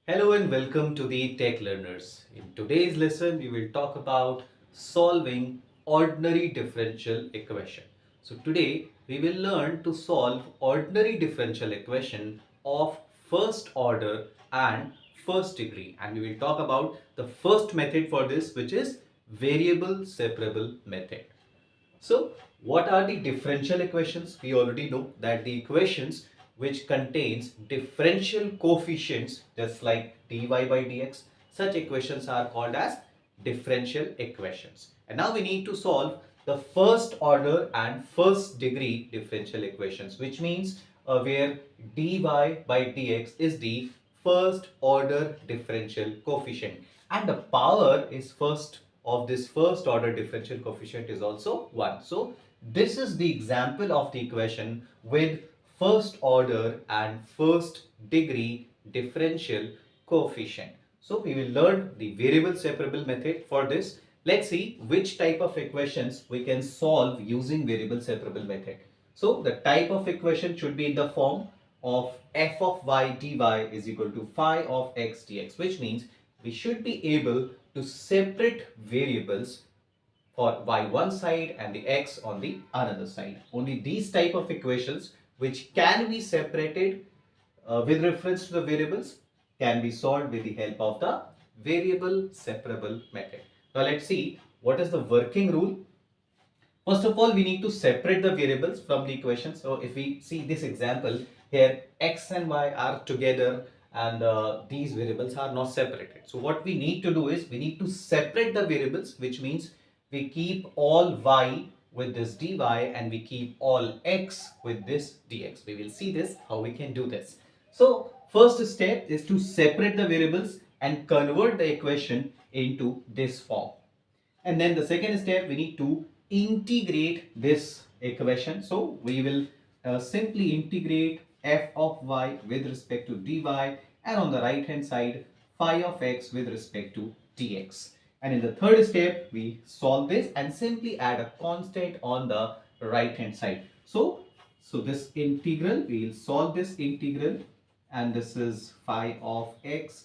Hello and welcome to the Tech Learners. In today's lesson, we will talk about solving ordinary differential equation. So today, we will learn to solve ordinary differential equation of first order and first degree. And we will talk about the first method for this, which is variable separable method. So, what are the differential equations? We already know that the equations which contains differential coefficients just like dy by dx, such equations are called as differential equations. And now we need to solve the first order and first degree differential equations, which means where dy by dx is the first order differential coefficient and the power is first of this first order differential coefficient is also 1. So this is the example of the equation with first order and first degree differential coefficient. So we will learn the variable separable method for this. Let's see which type of equations we can solve using variable separable method. So the type of equation should be in the form of f of y dy is equal to phi of x dx, which means we should be able to separate variables for y one side and the x on the another side. Only these type of equations which can be separated with reference to the variables can be solved with the help of the variable separable method. Now let's see what is the working rule. First of all, we need to separate the variables from the equation. So if we see this example here, x and y are together and these variables are not separated. So what we need to do is we need to separate the variables, which means we keep all y with this dy and we keep all x with this dx. We will see this, how we can do this. So first step is to separate the variables and convert the equation into this form. And then the second step, we need to integrate this equation. So we will simply integrate f of y with respect to dy, and on the right hand side phi of x with respect to dx. And in the third step, we solve this and simply add a constant on the right hand side. So this integral, we will solve this integral, and this is phi of x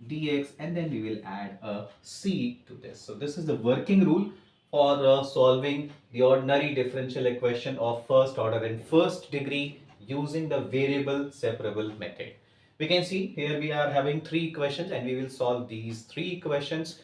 dx, and then we will add a c to this. So this is the working rule for solving the ordinary differential equation of first order and first degree using the variable separable method. We can see here we are having three equations and we will solve these three equations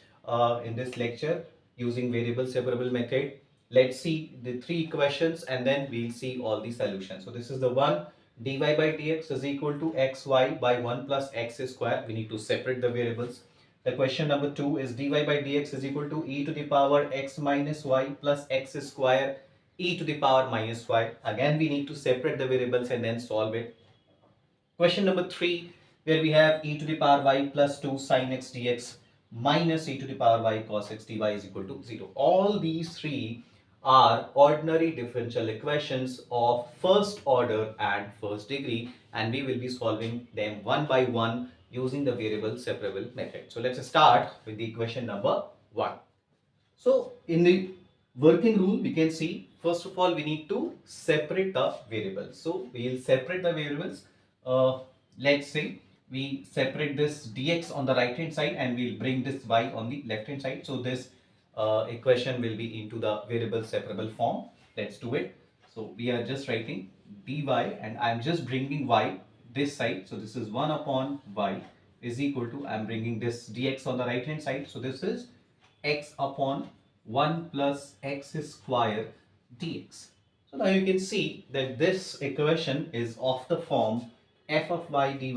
in this lecture using variable separable method. Let's see the three equations and then we'll see all the solutions. So this is the one, dy by dx is equal to xy by 1 plus x square. We need to separate the variables. The question number 2 is dy by dx is equal to e to the power x minus y plus x square e to the power minus y. Again, we need to separate the variables and then solve it. Question number 3, where we have e to the power y plus 2 sin x dx minus e to the power y cos x dy is equal to 0. All these three are ordinary differential equations of first order and first degree, and we will be solving them one by one using the variable separable method. So let's start with the equation number 1. So in the working rule, we can see first of all we need to separate the variables. So we will separate the variables. Let's say we separate this dx on the right hand side and we'll bring this y on the left hand side. So this equation will be into the variable separable form. Let's do it. So we are just writing dy and I'm just bringing y this side. So this is 1 upon y is equal to, I'm bringing this dx on the right hand side. So this is x upon 1 plus x square dx. So now you can see that this equation is of the form f of y dy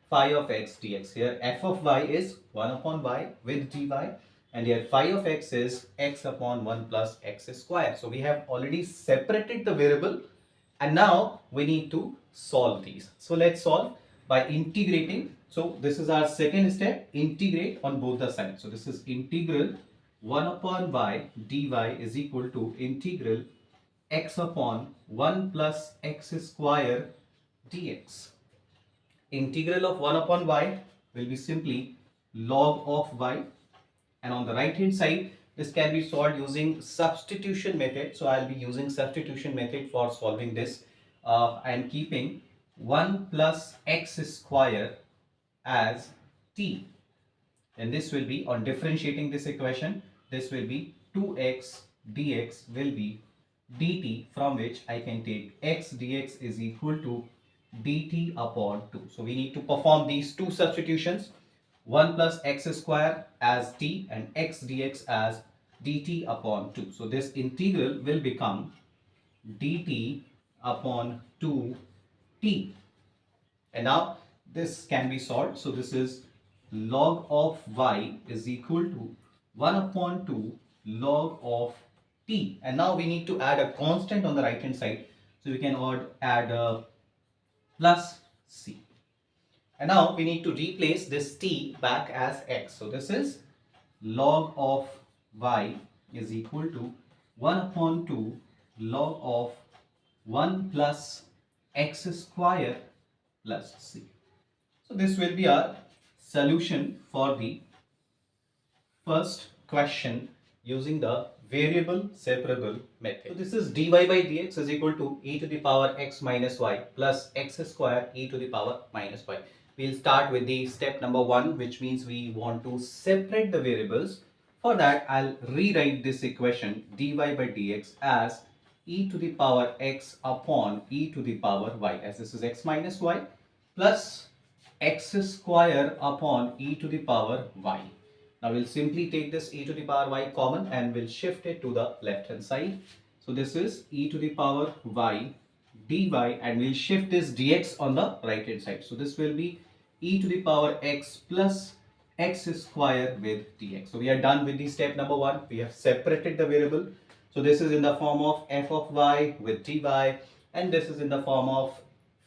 phi of x dx. Here f of y is 1 upon y with dy, and here phi of x is x upon 1 plus x square. So we have already separated the variable and now we need to solve these. So let's solve by integrating. So this is our second step, integrate on both the sides. So this is integral 1 upon y dy is equal to integral x upon 1 plus x square dx. Integral of 1 upon y will be simply log of y, and on the right hand side this can be solved using substitution method. So I'll be using substitution method for solving this. I am keeping 1 plus x square as t. And this will be, on differentiating this equation, this will be 2x dx will be dt, from which I can take x dx is equal to dt upon 2. So we need to perform these two substitutions, 1 plus x square as t and x dx as dt upon 2. So this integral will become dt upon 2t. And now this can be solved. So this is log of y is equal to 1 upon 2 log of t. And now we need to add a constant on the right hand side. So we can add a plus c. And now we need to replace this t back as x. So this is log of y is equal to 1 upon 2 log of 1 plus x square plus c. So this will be our solution for the first question using the variable separable method. So this is dy by dx is equal to e to the power x minus y plus x square e to the power minus y. We'll start with the step number 1, which means we want to separate the variables. For that, I'll rewrite this equation dy by dx as e to the power x upon e to the power y, as this is x minus y, plus x square upon e to the power y. Now we'll simply take this e to the power y common and we'll shift it to the left hand side. So this is e to the power y dy, and we'll shift this dx on the right hand side. So this will be e to the power x plus x square with dx. So we are done with the step number 1. We have separated the variable. So this is in the form of f of y with dy, and this is in the form of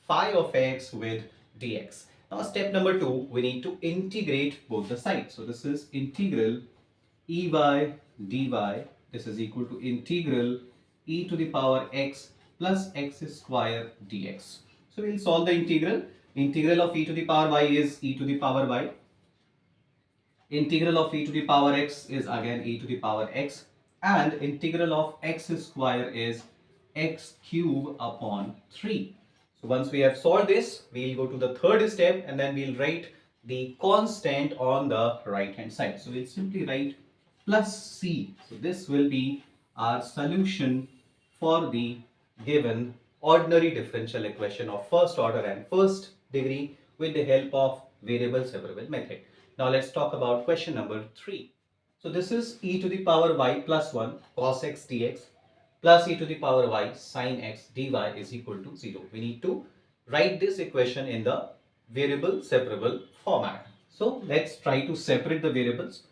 phi of x with dx. Now step number 2, we need to integrate both the sides. So this is integral e by dy. This is equal to integral e to the power x plus x square dx. So we'll solve the integral. Integral of e to the power y is e to the power y. Integral of e to the power x is again e to the power x. And integral of x square is x cube upon 3. So once we have solved this, we'll go to the third step and then we'll write the constant on the right hand side. So we'll simply write plus c. So this will be our solution for the given ordinary differential equation of first order and first degree with the help of variable separable method. Now let's talk about question number 3. So this is e to the power y plus 1 cos x dx plus e to the power y sin x dy is equal to 0. We need to write this equation in the variable separable format. So let's try to separate the variables.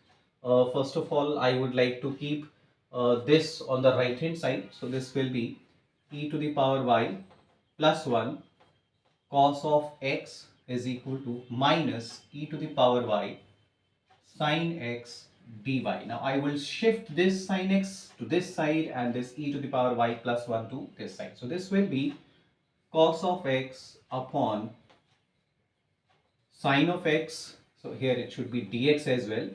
First of all, I would like to keep this on the right hand side. So this will be e to the power y plus 1 cos of x is equal to minus e to the power y sin x dy. Now I will shift this sin x to this side and this e to the power y plus 1 to this side. So this will be cos of x upon sin of x. So here it should be dx as well.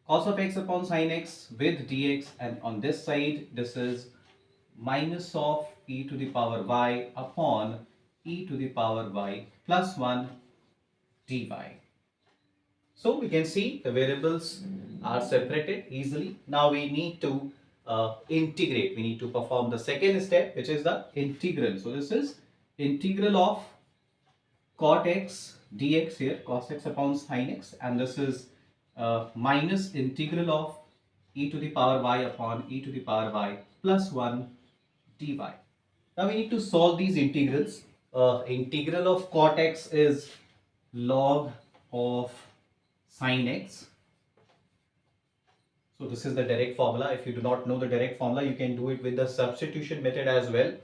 Cos of x upon sin x with dx, and on this side this is minus of e to the power y upon e to the power y plus 1 dy. So we can see the variables are separated easily. Now we need to integrate. We need to perform the second step, which is the integral. So this is integral of cot x dx here, cos x upon sin x, and this is minus integral of e to the power y upon e to the power y plus 1 dy. Now we need to solve these integrals. Integral of cot x is log of sin x. So this is the direct formula. If you do not know the direct formula, you can do it with the substitution method as well.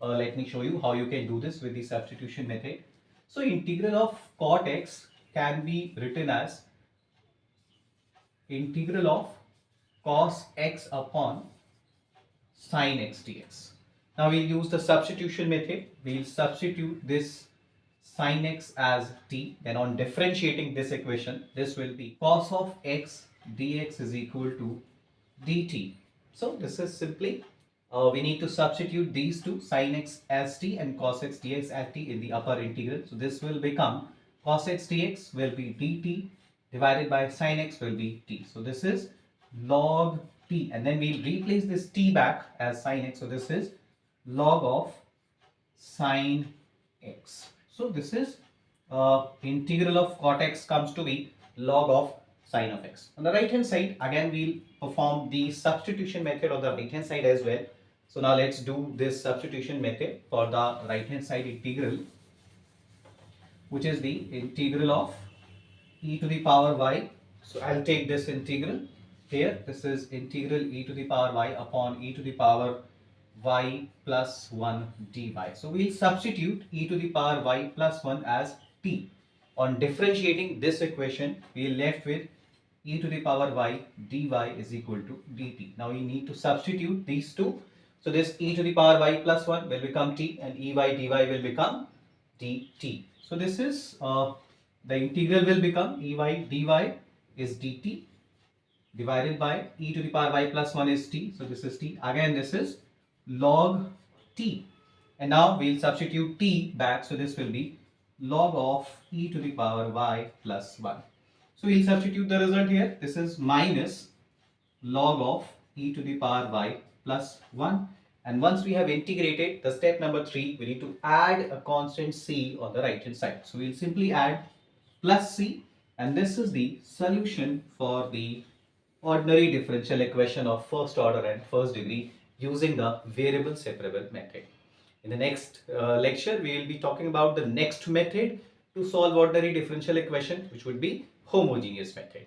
Let me show you how you can do this with the substitution method. So integral of cot x can be written as integral of cos x upon sin x dx. Now we'll use the substitution method. We'll substitute this sin x as t. Then on differentiating this equation, this will be cos of x dx is equal to dt. So this is simply we need to substitute these two, sin x as t and cos x dx as t, in the upper integral. So this will become cos x dx will be dt divided by sin x will be t. So this is log t, and then we'll replace this t back as sin x. So this is log of sin x. So this is integral of cot x comes to be log of sin of x. On the right hand side, again we'll perform the substitution method on the right hand side as well. So now let's do this substitution method for the right hand side integral, which is the integral of e to the power y. So I'll take this integral here. This is integral e to the power y upon e to the power y plus 1 dy. So we'll substitute e to the power y plus 1 as t. On differentiating this equation, we are left with e to the power y dy is equal to dt. Now we need to substitute these two. So this e to the power y plus 1 will become t, and ey dy will become dt. So this is the integral will become ey dy is dt divided by e to the power y plus 1 is t. So this is t. Again this is log t. And now we'll substitute t back. So this will be log of e to the power y plus 1. So we'll substitute the result here. This is minus log of e to the power y plus 1. And once we have integrated, the step number 3, we need to add a constant c on the right hand side. So we'll simply add plus c, and this is the solution for the ordinary differential equation of first order and first degree using the variable separable method. In the next lecture, we will be talking about the next method to solve ordinary differential equation, which would be homogeneous method.